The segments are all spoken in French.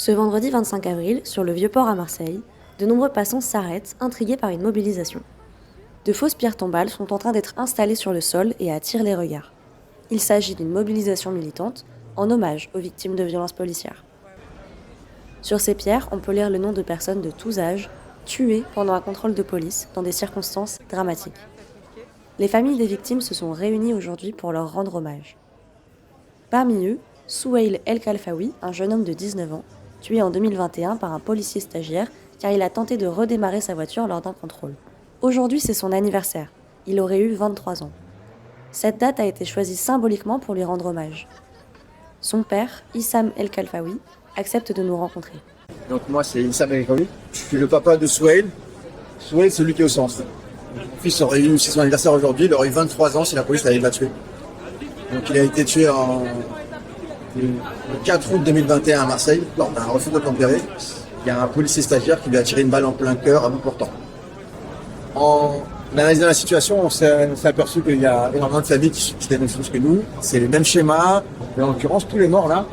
Ce vendredi 25 avril, sur le Vieux-Port à Marseille, de nombreux passants s'arrêtent, intrigués par une mobilisation. De fausses pierres tombales sont en train d'être installées sur le sol et attirent les regards. Il s'agit d'une mobilisation militante en hommage aux victimes de violences policières. Sur ces pierres, on peut lire le nom de personnes de tous âges, tuées pendant un contrôle de police dans des circonstances dramatiques. Les familles des victimes se sont réunies aujourd'hui pour leur rendre hommage. Parmi eux, Souheil El Khalfaoui, un jeune homme de 19 ans, tué en 2021 par un policier stagiaire car il a tenté de redémarrer sa voiture lors d'un contrôle. Aujourd'hui, c'est son anniversaire. Il aurait eu 23 ans. Cette date a été choisie symboliquement pour lui rendre hommage. Son père, Issam El Khalfaoui, accepte de nous rencontrer. Donc moi, c'est Issam El Khalfaoui. Je suis le papa de Souheil. Souheil, c'est celui qui est au centre. Mon fils aurait eu, c'est son anniversaire aujourd'hui, il aurait eu 23 ans si la police l'avait pas tué. Donc il a été tué le 4 août 2021 à Marseille, lors d'un refus d'obtempérer. Il y a un policier stagiaire qui lui a tiré une balle en plein cœur à bout portant. En analysant la situation, on s'est aperçu qu'il y a énormément de familles qui subissent les mêmes choses que nous. C'est les mêmes schémas. Mais en l'occurrence, tous les morts là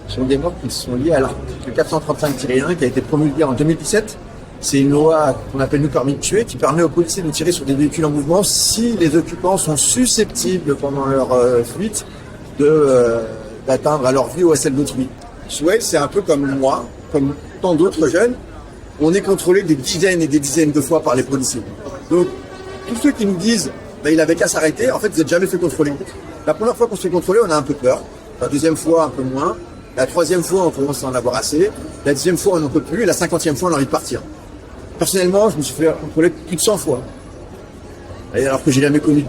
sont des morts qui sont liés à l'article 435-1 qui a été promulgué en 2017. C'est une loi qu'on appelle nous permis de tuer, qui permet aux policiers de tirer sur des véhicules en mouvement si les occupants sont susceptibles pendant leur fuite d'atteindre à leur vie ou à celle d'autrui. Souheil, c'est un peu comme moi, comme tant d'autres jeunes, on est contrôlé des dizaines et des dizaines de fois par les policiers. Donc, tous ceux qui nous disent il avait qu'à s'arrêter, en fait, vous n'êtes jamais fait contrôler. La première fois qu'on se fait contrôler, on a un peu peur. La deuxième fois, un peu moins. La troisième fois, on commence à en avoir assez. La dixième fois, on n'en peut plus. Et la 50e fois, on a envie de partir. Personnellement, je me suis fait contrôler plus de 100 fois. Et alors que j'ai jamais commis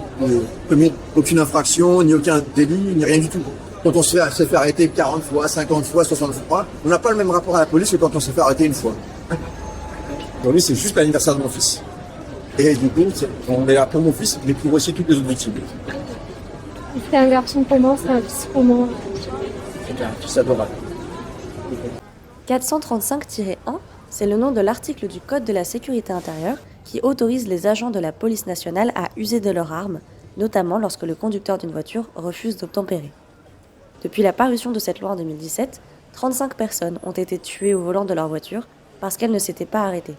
aucune infraction, ni aucun délit, ni rien du tout. Quand on se fait arrêter 40 fois, 50 fois, 60 fois, on n'a pas le même rapport à la police que quand on se fait arrêter une fois. Aujourd'hui, c'est juste l'anniversaire de mon fils. Et du coup, on est là pour mon fils, mais pour aussi toutes les autres victimes. C'est un garçon comment, c'est un fils comment? C'est un fils adorable. 435-1, c'est le nom de l'article du Code de la sécurité intérieure qui autorise les agents de la police nationale à user de leurs armes, notamment lorsque le conducteur d'une voiture refuse d'obtempérer. Depuis la parution de cette loi en 2017, 35 personnes ont été tuées au volant de leur voiture parce qu'elles ne s'étaient pas arrêtées.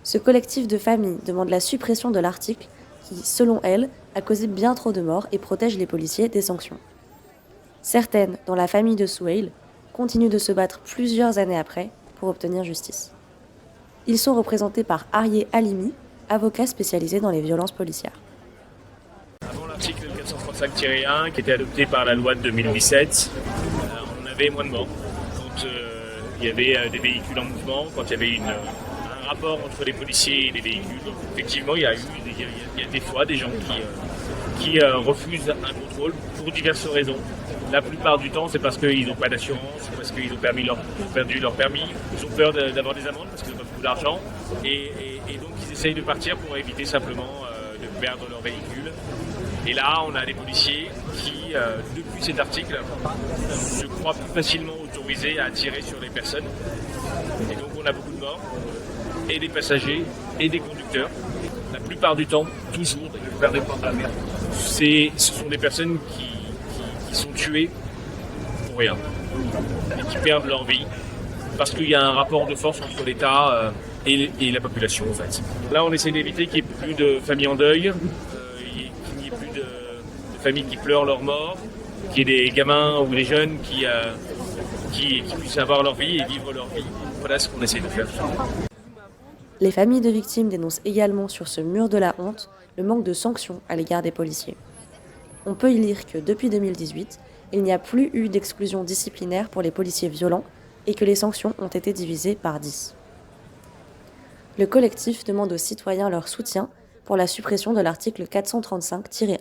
Ce collectif de familles demande la suppression de l'article qui, selon elles, a causé bien trop de morts et protège les policiers des sanctions. Certaines, dont la famille de Souheil, continuent de se battre plusieurs années après pour obtenir justice. Ils sont représentés par Arié Halimi, avocat spécialisé dans les violences policières. Avant l'article 435-1 qui était adopté par la loi de 2017, on avait moins de morts. Quand il y avait des véhicules en mouvement, quand il y avait un rapport entre les policiers et les véhicules. Donc, effectivement, il y a des fois des gens qui refusent un contrôle pour diverses raisons. La plupart du temps, c'est parce qu'ils n'ont pas d'assurance, parce qu'ils ont perdu leur permis, ils ont peur d'avoir des amendes parce qu'ils n'ont pas beaucoup d'argent, et donc ils essayent de partir pour éviter simplement de perdre leur véhicule. Et là, on a des policiers qui, depuis cet article, se croient plus facilement autorisés à tirer sur les personnes. Et donc on a beaucoup de morts, et des passagers, et des conducteurs. La plupart du temps, toujours, ce sont des personnes qui sont tuées pour rien, et qui perdent leur vie, parce qu'il y a un rapport de force entre l'État et la population, en fait. Là, on essaie d'éviter qu'il n'y ait plus de familles en deuil, qu'il n'y ait plus de familles qui pleurent leur mort, qu'il y ait des gamins ou des jeunes qui puissent avoir leur vie et vivre leur vie. Voilà ce qu'on essaie de faire. Les familles de victimes dénoncent également sur ce mur de la honte le manque de sanctions à l'égard des policiers. On peut y lire que depuis 2018, il n'y a plus eu d'exclusion disciplinaire pour les policiers violents et que les sanctions ont été divisées par 10. Le collectif demande aux citoyens leur soutien pour la suppression de l'article 435-1.